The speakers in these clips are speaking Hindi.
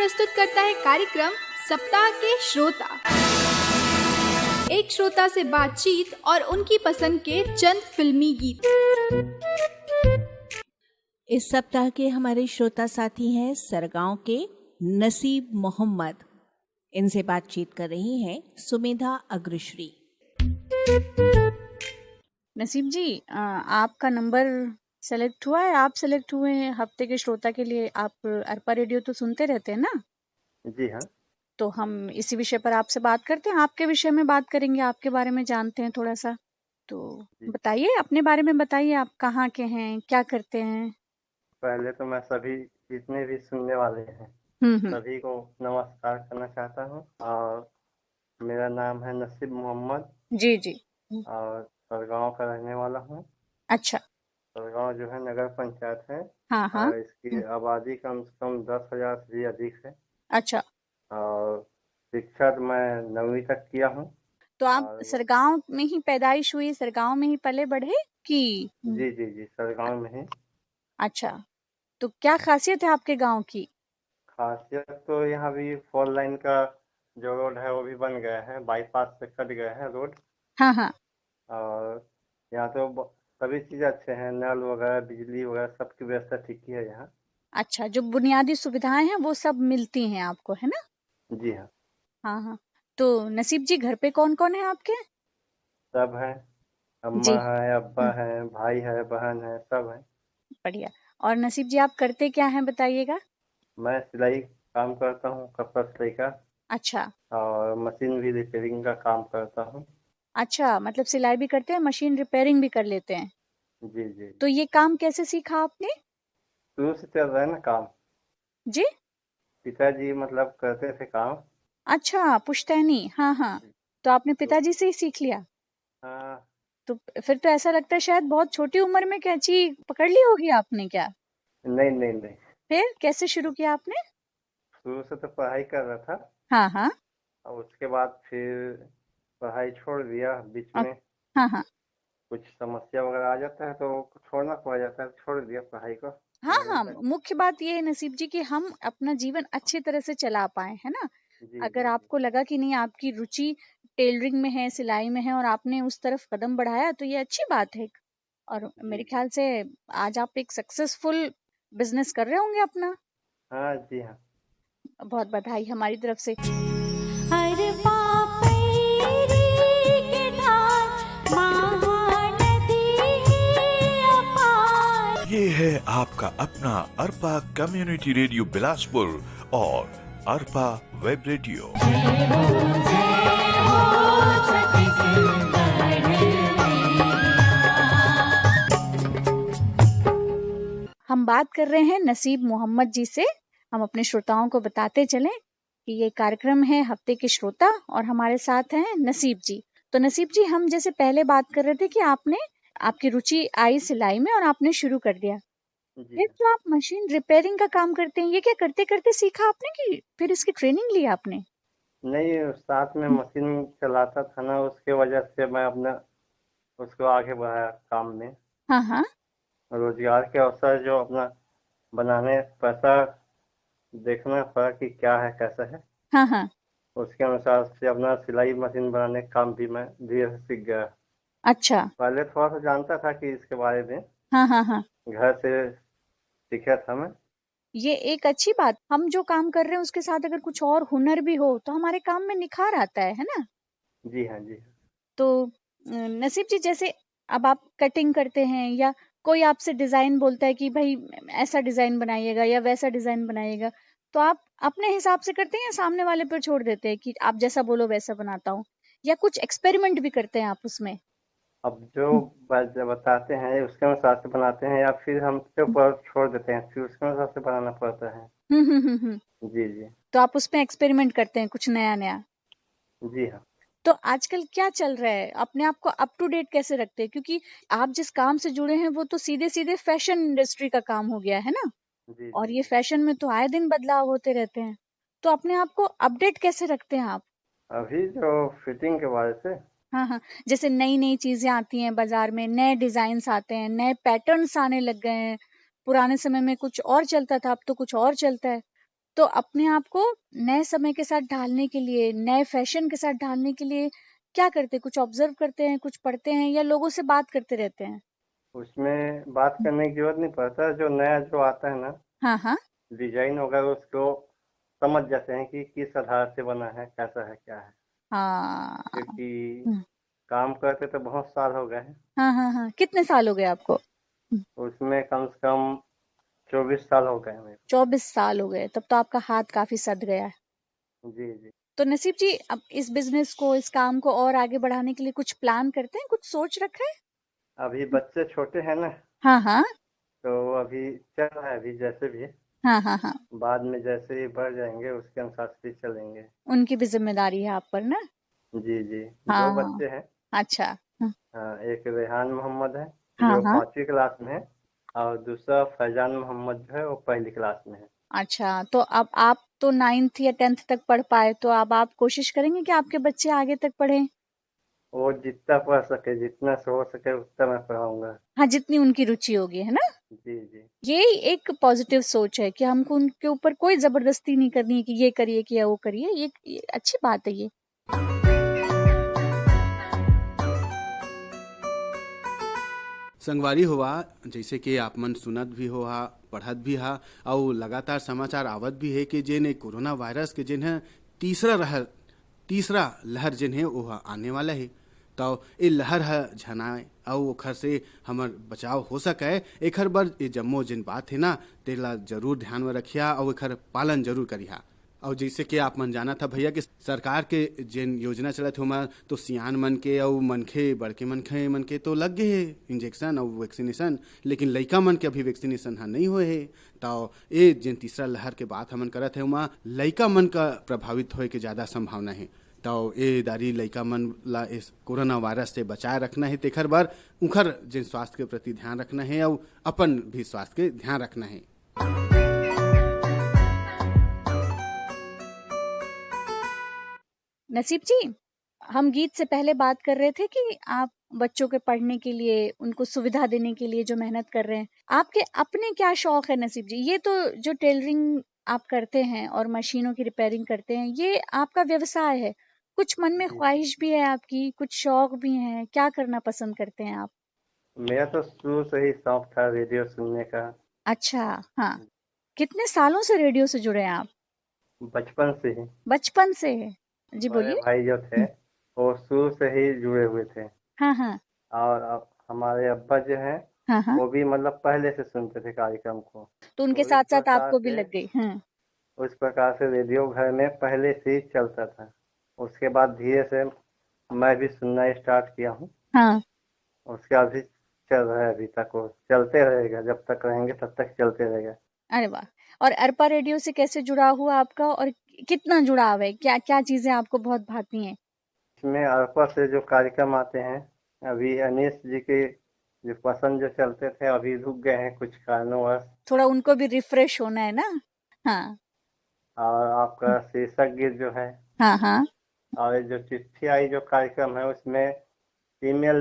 प्रस्तुत करता है कार्यक्रम सप्ताह के श्रोता। एक श्रोता से बातचीत और उनकी पसंद के चंद फिल्मी गीत। इस सप्ताह के हमारे श्रोता साथी हैं सरगांव के नसीब मोहम्मद। इनसे बातचीत कर रही हैं सुमेधा अग्रश्री। नसीब जी, आपका नंबर सेलेक्ट हुआ है। आप सेलेक्ट हुए हैं हफ्ते के श्रोता के लिए। आप अरपा रेडियो तो सुनते रहते हैं ना? जी हाँ। तो हम इसी विषय पर आपसे बात करते हैं। आपके विषय में बात करेंगे, आपके बारे में जानते हैं थोड़ा सा। तो जी। बताइए, अपने बारे में बताइए, आप कहाँ के हैं, क्या करते हैं? पहले तो मैं सभी जितने भी सुनने वाले हैं हम्म। सभी को नमस्कार करना चाहता हूँ। और मेरा नाम है नसीब मोहम्मद जी जी। और सरगांव का रहने वाला हूँ। अच्छा। सरगांव जो है नगर पंचायत है हाँ हाँ। और इसकी आबादी कम से कम 10,000 से भी अधिक है। अच्छा, और शिक्षा तो मैं 9वीं तक किया हूँ। तो आप और सरगांव में ही पैदाइश हुई, सरगांव में ही पले बढ़े कि? जी जी जी, सरगांव में ही। अच्छा, तो क्या खासियत है आपके गांव की? खासियत तो यहाँ भी 4 लाइन का जो रोड है वो भी बन गया है, बाईपास से कट गया है रोड। हाँ हाँ। और यहाँ तो सभी चीज़ अच्छे हैं, नल वगैरह बिजली वगैरह सबकी व्यवस्था ठीक ही है यहाँ। अच्छा, जो बुनियादी सुविधाएं हैं वो सब मिलती हैं आपको, है ना? जी हाँ। हाँ हाँ। तो नसीब जी, घर पे कौन कौन है आपके? सब है, अम्मा जी। है, अब्बा हम्म, है, भाई है, बहन है, सब है। बढ़िया। और नसीब जी, आप करते क्या हैं बताइएगा? मैं सिलाई काम करता हूँ, कपड़ा सिलाई का। अच्छा। और मशीन भी रिपेयरिंग का काम करता हूँ। अच्छा, मतलब सिलाई भी करते हैं, मशीन रिपेयरिंग भी कर लेते हैं। जी जी। तो ये काम कैसे सीखा आपने? शुरू से चल रहा है ना काम। जी। पिताजी मतलब करते थे काम। अच्छा, पुश्तैनी। हाँ हाँ। तो आपने तो पिताजी से ही सीख लिया? हाँ। तो फिर तो ऐसा लगता है शायद बहुत छोटी उम्र में कैंची पकड़ ली होगी आपने, क्या? नहीं नहीं नहीं, फिर कैसे शुरू किया आपने? शुरू से तो पढ़ाई कर रहा था हाँ हाँ। और उसके बाद फिर पढ़ाई छोड़ दिया बीच अब- में। हाँ हाँ। कुछ समस्या वगैरह आ जाता है तो छोड़ना पड़ जाता है, छोड़ दिया पढ़ाई को हाँ 9वीं हाँ, तक। मुख्य बात ये है नसीब जी कि हम अपना जीवन अच्छी तरह से चला पाए, है ना? जी अगर जी जी। आपको लगा कि नहीं, आपकी रुचि टेलरिंग में है, सिलाई में है और आपने उस तरफ कदम बढ़ाया, तो ये अच्छी बात है। और जी मेरे जी। ख्याल से आज आप एक सक्सेसफुल बिजनेस कर रहे होंगे अपना। हाँ जी हाँ। बहुत बधाई हमारी तरफ से। ये है आपका अपना अरपा कम्युनिटी रेडियो बिलासपुर और अरपा वेब रेडियो। हम बात कर रहे हैं नसीब मोहम्मद जी से। हम अपने श्रोताओं को बताते चलें कि ये कार्यक्रम है हफ्ते के श्रोता और हमारे साथ हैं नसीब जी। तो नसीब जी, हम जैसे पहले बात कर रहे थे कि आपकी रुचि आई सिलाई में और आपने शुरू कर दिया। जी फिर हाँ। जो आप मशीन रिपेयरिंग का काम करते हैं, ये क्या करते करते सीखा आपने कि फिर इसकी ट्रेनिंग ली आपने? नहीं, साथ में मशीन चलाता था ना, उसके वजह से मैं अपना उसको आगे बढ़ाया काम में। हाँ हाँ। रोजगार के अवसर जो अपना बनाने, पैसा देखना पड़ा कि क्या है कैसा है। हाँ हाँ। उसके अनुसार से अपना सिलाई मशीन बनाने का काम भी मैं धीरे से सीख गया। अच्छा। पहले थोड़ा सा जानता था कि इसके बारे में, हाँ हाँ हाँ। घर से सीखा था मैं। ये एक अच्छी बात, हम जो काम कर रहे हैं उसके साथ अगर कुछ और हुनर भी हो तो हमारे काम में निखार आता है ना? जी हाँ जी हाँ। तो नसीब जी, जैसे अब आप कटिंग करते हैं या कोई आपसे डिजाइन बोलता है कि भाई ऐसा डिजाइन बनाइएगा या वैसा डिजाइन बनाइएगा, तो आप अपने हिसाब से करते हैं या सामने वाले पर छोड़ देते हैं कि आप जैसा बोलो वैसा बनाता हूँ, या कुछ एक्सपेरिमेंट भी करते हैं आप उसमें? अब जो बताते हैं उसके अनुसार से बनाते हैं या फिर हम के ऊपर छोड़ देते हैं, फिर उसके अनुसार से बनाना पड़ता है। हम्म। जी जी। तो आप उसमें एक्सपेरिमेंट करते हैं कुछ नया नया। जी हाँ। तो आजकल क्या चल रहा है, अपने आप को अप टू डेट कैसे रखते हैं? क्योंकि आप जिस काम से जुड़े हैं वो तो सीधे सीधे फैशन इंडस्ट्री का काम हो गया है ना? जी और जी ये जी। फैशन में तो आए दिन बदलाव होते रहते हैं। तो अपने आप को अपडेट कैसे रखते हैं आप? अभी जो फिटिंग के बारे से। हाँ हाँ। जैसे नई नई चीजें आती हैं बाजार में, नए डिजाइन आते हैं, नए पैटर्न्स आने लग गए हैं। पुराने समय में कुछ और चलता था, अब तो कुछ और चलता है। तो अपने आप को नए समय के साथ ढालने के लिए, नए फैशन के साथ ढालने के लिए क्या करते हैं? कुछ ऑब्जर्व करते हैं, कुछ पढ़ते हैं, या लोगों से बात करते रहते हैं? उसमें बात करने की जरूरत नहीं पड़ता, जो नया जो आता है ना हाँ हाँ डिजाइन वगैरह, उसको समझ जाते हैं कि किस आधार से बना है, कैसा है, क्या है। हाँ क्योंकि हम्म, काम करते तो बहुत साल हो गए हैं, हाँ हाँ हाँ। कितने साल हो गए आपको? उसमें कम से कम 24 साल हो गए मेरे। 24 साल हो गए, तब तो आपका हाथ काफी सध गया है। जी जी। तो नसीब जी, अब इस बिजनेस को, इस काम को और आगे बढ़ाने के लिए कुछ प्लान करते हैं, कुछ सोच रखा है? अभी बच्चे छोटे हैं ना, हाँ हाँ तो अभी चल रहा है, अभी जैसे भी है। हाँ हाँ हाँ। बाद में जैसे ही बढ़ जाएंगे उसके अनुसार से चलेंगे। उनकी भी जिम्मेदारी है आप पर ना। जी जी। दो हाँ। बच्चे हैं। अच्छा। हाँ हाँ, एक रेहान मोहम्मद है हाँ जो हाँ। 5वीं क्लास में है, और दूसरा फैजान मोहम्मद जो है वो 1ली क्लास में है। अच्छा, तो अब आप तो 9th या 10th तक पढ़ पाए, तो अब आप कोशिश करेंगे कि आपके बच्चे आगे तक पढ़ें? वो जितना पढ़ सके, जितना से हो सके उतना मैं पढ़ाऊंगा। हाँ, जितनी उनकी रुचि होगी, है ना। जी जी। ये एक पॉजिटिव सोच है कि हमको उनके ऊपर कोई जबरदस्ती नहीं करनी है कि ये करिए कि या वो करिए। ये अच्छी बात है ये। संगवारी हुआ, जैसे कि आप मन सुनत भी होहा, पढ़त भी हा, और लगातार समाचार आवत भी है कि जेन कोरोना वायरस के जेन है तीसरा लहर जेन है वो आने वाला है। तो ये लहर है झनाए और ओखर से हमर बचाव हो सके, एखर बर ये जम्मो जिन बात है ना तेला जरूर ध्यान में रखिया और एखर पालन जरूर करिहा। और जैसे कि आप मन जाना था भैया कि सरकार के जेन योजना चलत हुमा, तो सियान मन के और मनखे बड़के मन के तो लग गए है इंजेक्शन और वैक्सीनेशन, लेकिन लइका मन के अभी वैक्सीनेशन हा नहीं हुए है। तो ये जेन तीसरा लहर के बात हमन करत है उमा लइका मन का प्रभावित होए के ज़्यादा संभावना है। तो ये दारी लइका मन ला इस कोरोना वायरस से बचाए रखना है, तेखर बार उखर जिन स्वास्थ्य के प्रति ध्यान रखना है और अपन भी स्वास्थ्य के ध्यान रखना है। नसीब जी, हम गीत से पहले बात कर रहे थे कि आप बच्चों के पढ़ने के लिए, उनको सुविधा देने के लिए जो मेहनत कर रहे हैं, आपके अपने क्या शौक है नसीब जी? ये तो जो टेलरिंग आप करते हैं और मशीनों की रिपेयरिंग करते हैं, ये आपका व्यवसाय है। कुछ मन में जी ख्वाहिश भी है आपकी, कुछ शौक भी हैं, क्या करना पसंद करते हैं आप? मेरा तो शुरू से ही शौक था रेडियो सुनने का। अच्छा। हाँ। कितने सालों से रेडियो से जुड़े हैं आप? बचपन से ही। बचपन से? जी बड़े बोलिए। भाई जो थे वो शुरू से ही जुड़े हुए थे, हाँ हाँ और अब हमारे अब्बा जो हैं हाँ हाँ। वो भी मतलब पहले से सुनते थे कार्यक्रम को। तो उनके तो साथ साथ आपको भी लग गई। हाँ। उस प्रकार से रेडियो घर में पहले से ही चलता था। उसके बाद धीरे से मैं भी सुनना स्टार्ट किया हूँ। हाँ। उसके बाद भी चल रहा है, अभी तक वो चलते रहेगा, जब तक रहेंगे तब तक चलते रहेगा। अरे वाह। और अरपा रेडियो से कैसे जुड़ा हुआ आपका, और कितना जुड़ाव है? क्या क्या चीजें आपको बहुत भाती हैं? इसमें अरपा से जो कार्यक्रम आते हैं, अभी अनीश जी के जो पसंद जो चलते थे अभी रुक गए हैं कुछ कारणवश। थोड़ा उनको भी रिफ्रेश होना है ना। हाँ और आपका शीर्षक गीत जो है, हाँ हाँ। और ये जो चिट्ठी आई जो कार्यक्रम है उसमें ईमेल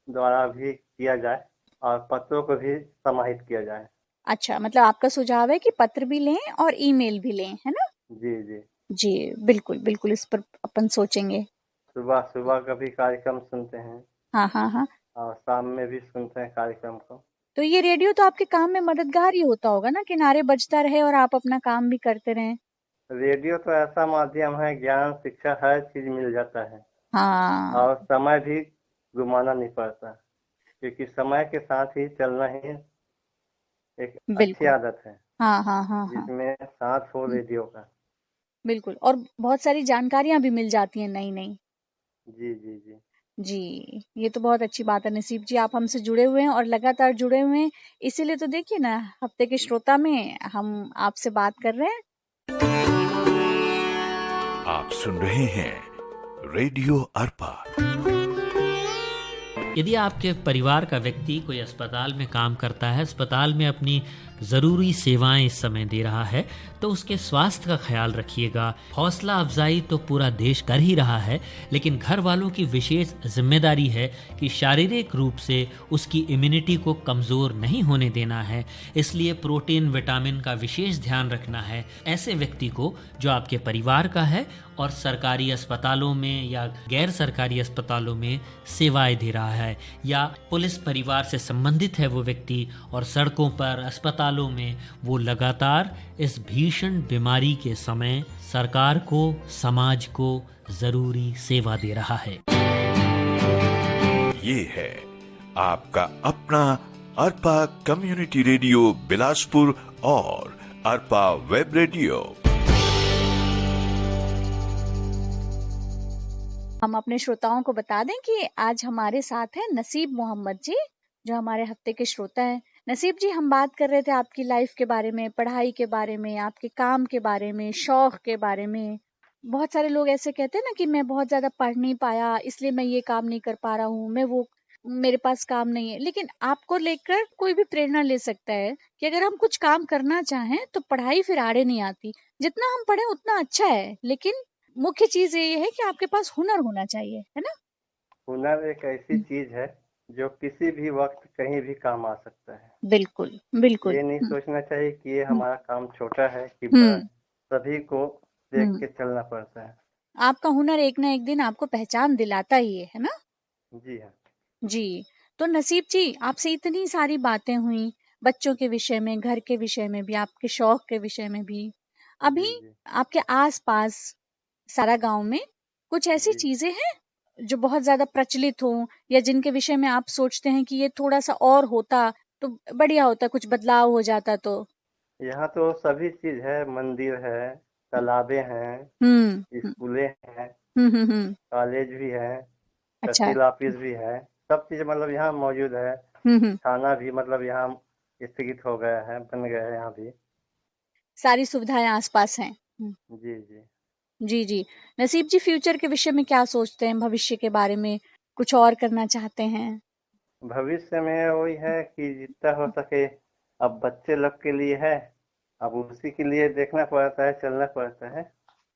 द्वारा भी किया जाए और पत्रों को भी समाहित किया जाए। अच्छा, मतलब आपका सुझाव है कि पत्र भी लें और ईमेल भी लें, है ना। जी जी। जी, बिल्कुल बिल्कुल, इस पर अपन सोचेंगे। सुबह सुबह का भी कार्यक्रम सुनते हैं हाँ हाँ हाँ। और शाम में भी सुनते हैं कार्यक्रम को। तो ये रेडियो तो आपके काम में मददगार ही होता होगा ना, किनारे बजता रहे और आप अपना काम भी करते रहें। रेडियो तो ऐसा माध्यम है, ज्ञान शिक्षा हर चीज मिल जाता है, हाँ। और समय भी घुमाना नहीं पड़ता, क्योंकि समय के साथ ही चलना ही एक अच्छी बिल्कुल। आदत है, हाँ हाँ हाँ हाँ। जिसमें साथ हो रेडियो का। बिल्कुल, और बहुत सारी जानकारियां भी मिल जाती हैं नई नई। जी जी जी। जी, ये तो बहुत अच्छी बात है नसीब जी, आप हमसे जुड़े हुए हैं और लगातार जुड़े हुए हैं। इसीलिए तो देखिए ना, हफ्ते के श्रोता में हम आपसे बात कर रहे हैं। आप सुन रहे हैं रेडियो अरपा। यदि आपके परिवार का व्यक्ति कोई अस्पताल में काम करता है, अस्पताल में अपनी ज़रूरी सेवाएं इस समय दे रहा है, तो उसके स्वास्थ्य का ख्याल रखिएगा। हौसला अफजाई तो पूरा देश कर ही रहा है, लेकिन घर वालों की विशेष जिम्मेदारी है कि शारीरिक रूप से उसकी इम्यूनिटी को कमज़ोर नहीं होने देना है। इसलिए प्रोटीन विटामिन का विशेष ध्यान रखना है ऐसे व्यक्ति को जो आपके परिवार का है और सरकारी अस्पतालों में या गैर सरकारी अस्पतालों में सेवाएं दे रहा है, या पुलिस परिवार से संबंधित है वो व्यक्ति और सड़कों पर अस्पतालों में वो लगातार इस भीषण बीमारी के समय सरकार को, समाज को जरूरी सेवा दे रहा है। ये है आपका अपना अरपा कम्युनिटी रेडियो बिलासपुर और अरपा वेब रेडियो। हम अपने श्रोताओं को बता दें कि आज हमारे साथ हैं नसीब मोहम्मद जी, जो हमारे हफ्ते के श्रोता हैं। नसीब जी, हम बात कर रहे थे आपकी लाइफ के बारे में, पढ़ाई के बारे में, आपके काम के बारे में, शौक के बारे में। बहुत सारे लोग ऐसे कहते हैं ना कि मैं बहुत ज्यादा पढ़ नहीं पाया इसलिए मैं ये काम नहीं कर पा रहा हूँ, मैं वो, मेरे पास काम नहीं है। लेकिन आपको लेकर कोई भी प्रेरणा ले सकता है कि अगर हम कुछ काम करना चाहें तो पढ़ाई फिर आड़े नहीं आती। जितना हम पढ़े उतना अच्छा है, लेकिन मुख्य चीज ये है कि आपके पास हुनर होना चाहिए, है ना? हुनर एक ऐसी चीज है जो किसी भी वक्त कहीं भी काम आ सकता है। बिल्कुल बिल्कुल। ये नहीं सोचना चाहिए कि ये हमारा काम छोटा है कि हम्म। बड़ा। सभी को देख के चलना पड़ता है। आपका हुनर एक ना एक दिन आपको पहचान दिलाता ही है ना? जी हाँ। जी। तो नसीब जी, आपसे इतनी सारी बातें हुई, बच्चों के विषय में, घर के विषय में भी, आपके शौक के विषय में भी। अभी जी, जी। आपके आसपास सारा गांव में कुछ ऐसी जी। चीजें हैं जो बहुत ज्यादा प्रचलित हो, या जिनके विषय में आप सोचते हैं कि ये थोड़ा सा और होता तो बढ़िया होता, कुछ बदलाव हो जाता तो? यहाँ तो सभी चीज है, मंदिर है, तालाबे हैं, हम्म स्कूलें हैं, हम्म। कॉलेज भी है, अच्छा। तहसील ऑफिस भी है, सब चीज मतलब यहाँ मौजूद है। हम्म। थाना भी मतलब यहाँ स्थगित हो गया है, बन गया है यहाँ भी। सारी सुविधाएं आसपास हैं। जी जी। जी जी। नसीब जी, फ्यूचर के विषय में क्या सोचते हैं? भविष्य के बारे में कुछ और करना चाहते हैं? भविष्य में वही है कि जितना हो सके अब बच्चे लोग के लिए है, अब उसी के लिए देखना पड़ता है, चलना पड़ता है।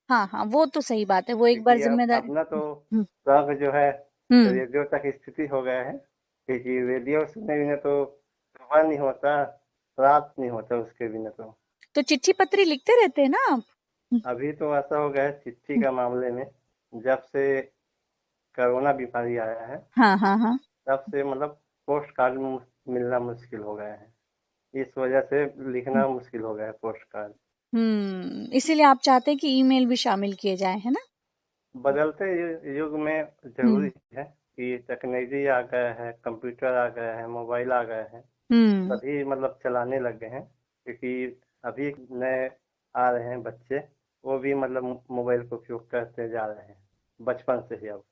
हाँ हाँ, वो तो सही बात है, वो एक बार क्योंकि जिम्मेदारी। अपना तो हम्म शौक जो है हम्म। रेडियो तक स्थिति हो गया है, क्योंकि रेडियो सुनने बिना तो सुबह नहीं होता, रात नहीं होता उसके बिना तो चिट्ठी पत्री लिखते रहते हैं ना आप? अभी तो ऐसा हो गया है चिट्ठी का मामले में, जब से कोरोना बीमारी आया है हाँ हाँ हाँ। तब से मतलब पोस्ट कार्ड मिलना मुश्किल हो गया है। इस वजह से लिखना मुश्किल हो गया है पोस्ट कार्ड। इसीलिए आप चाहते हैं कि ईमेल भी शामिल किए जाए, है ना? बदलते युग में जरूरी है कि तकनीकी आ गया है, कंप्यूटर आ गया है, मोबाइल आ गया है, सभी मतलब चलाने लग गए हैं। क्योंकि अभी नए आ रहे हैं बच्चे, वो भी मतलब मोबाइल को उपयोग करते जा रहे हैं बचपन से ही। अब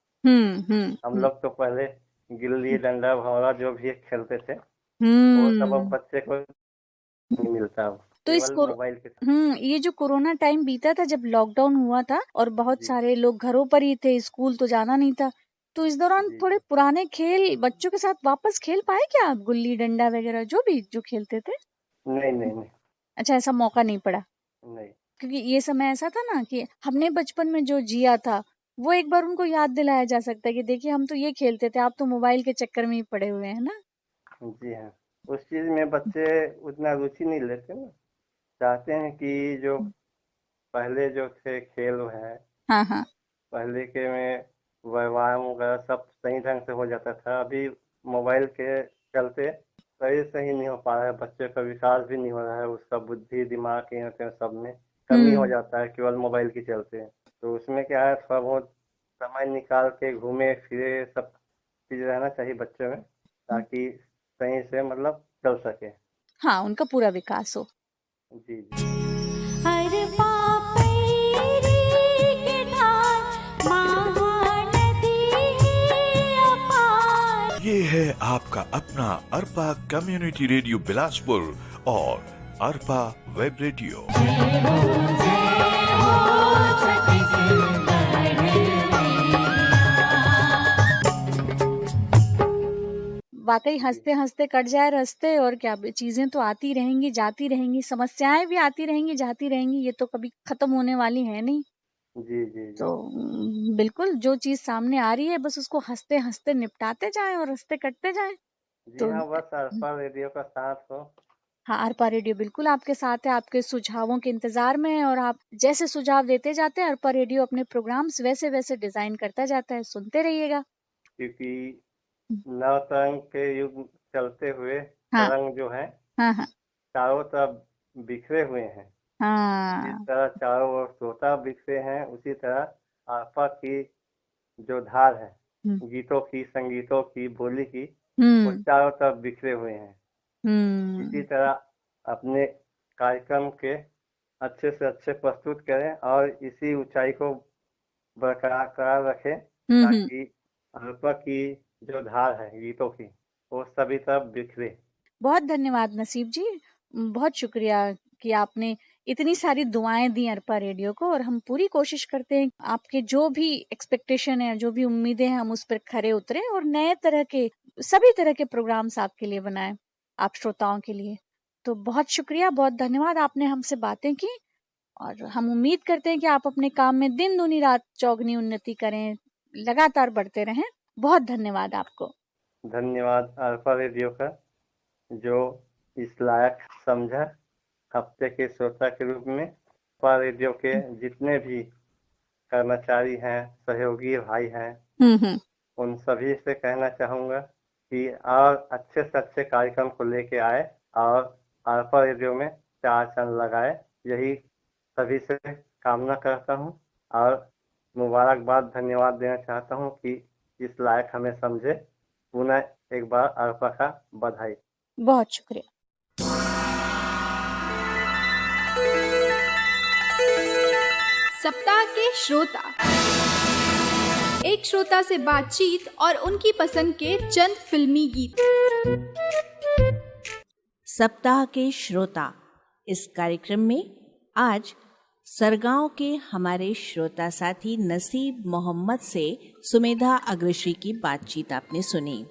हम लोग तो पहले गिल्ली डंडा भौरा जो भी खेलते थे वो सब अब बच्चे को नहीं मिलता, अब तो इस केवल मोबाइल के साथ। ये जो कोरोना टाइम बीता था, जब लॉकडाउन हुआ था और बहुत सारे लोग घरों पर ही थे, स्कूल तो जाना नहीं था, तो इस दौरान जी, थोड़े पुराने खेल बच्चों के साथ वापस खेल पाए क्या आप? गुल्ली डंडा वगैरह जो भी जो खेलते थे? नहीं नहीं नहीं अच्छा, ऐसा मौका नहीं पड़ा? नहीं। क्योंकि ये समय ऐसा था ना कि हमने बचपन में जो जिया था वो एक बार उनको याद दिलाया जा सकता है कि देखिए हम तो ये खेलते थे, आप तो मोबाइल के चक्कर में ही पड़े हुए हैं ना। जी हाँ, उस चीज में बच्चे उतना रुचि नहीं लेते ना, चाहते हैं कि जो पहले जो थे खेल है, हाँ हाँ। पहले के में व्यायाम वगैरह सब सही ढंग से हो जाता था। अभी मोबाइल के चलते सही सही नहीं हो पा रहा है, बच्चे का विकास भी नहीं हो रहा है, उसका बुद्धि दिमाग ये होते हैं सब में कमी हो जाता है केवल मोबाइल के चलते। तो उसमें क्या है, थोड़ा बहुत समय निकाल के घूमे फिरे सब चीज रहना चाहिए बच्चों में, ताकि सही से मतलब चल सके। हाँ, उनका पूरा विकास हो। जी जी। ये है आपका अपना अरपा कम्युनिटी रेडियो बिलासपुर और अरपा वेब रेडियो। वाकई हंसते हंसते कट जाए रास्ते, और क्या चीजें तो आती रहेंगी जाती रहेंगी, समस्याएं भी आती रहेंगी जाती रहेंगी, ये तो कभी खत्म होने वाली है नहीं। जी जी तो जी बिल्कुल जो चीज सामने आ रही है बस उसको हंसते हंसते निपटाते जाएं और हंसते कटते जाएं। जी। तो हाँ, बस अरपा रेडियो का साथ हो। हाँ, अरपा रेडियो बिल्कुल आपके साथ है, आपके सुझावों के इंतजार में है, और आप जैसे सुझाव देते जाते हैं अरपा रेडियो अपने प्रोग्राम्स वैसे वैसे डिजाइन करता जाता है, सुनते रहिएगा। क्योंकि नव तरंग के युग चलते हुए हाँ तरंग जो है हाँ हाँ चारों तरफ बिखरे हुए हैं। जिस हाँ। तरह चारों ओर श्रोता बिखरे हैं, उसी तरह आसपास की जो धार है हम्म गीतों की, संगीतों की, बोली की, वो हम्म चारों तरफ बिखरे हुए हैं। इसी हम्म। तरह अपने कार्यक्रम के अच्छे से अच्छे प्रस्तुत करें और इसी ऊंचाई को बरकरार रखें, हम्म। ताकि अरपा की जो धार है गीतों की वो सभी तरफ बिखरे। बहुत धन्यवाद नसीब जी, बहुत शुक्रिया कि आपने इतनी सारी दुआएं दी अरपा रेडियो को, और हम पूरी कोशिश करते हैं आपके जो भी एक्सपेक्टेशन है, जो भी उम्मीदें हैं, हम उस पर खरे उतरे और नए तरह के सभी तरह के प्रोग्राम्स आपके लिए बनाएं, आप श्रोताओं के लिए। तो बहुत शुक्रिया, बहुत धन्यवाद, आपने हमसे बातें की, और हम उम्मीद करते हैं कि आप अपने काम में दिन दूनी रात चौगनी उन्नति करें, लगातार बढ़ते रहें। बहुत धन्यवाद आपको। धन्यवाद अरपा रेडियो का, जो इस लायक समझा हफ्ते के श्रोता के रूप में। अरपा रेडियो के जितने भी कर्मचारी हैं, सहयोगी भाई हैं, हम्म। उन सभी से कहना चाहूँगा कि और अच्छे से अच्छे कार्यक्रम को लेके आए और अरपा रेडियो में चार चांद लगाए, यही सभी से कामना करता हूँ। और मुबारकबाद, धन्यवाद देना चाहता हूँ कि इस लायक हमें समझे। पुनः एक बार अरपा का बधाई। बहुत शुक्रिया। सप्ताह के श्रोता, एक श्रोता से बातचीत और उनकी पसंद के चंद फिल्मी गीत। सप्ताह के श्रोता, इस कार्यक्रम में आज सरगांव के हमारे श्रोता साथी नसीब मोहम्मद से सुमेधा अग्रश्री की बातचीत आपने सुनी।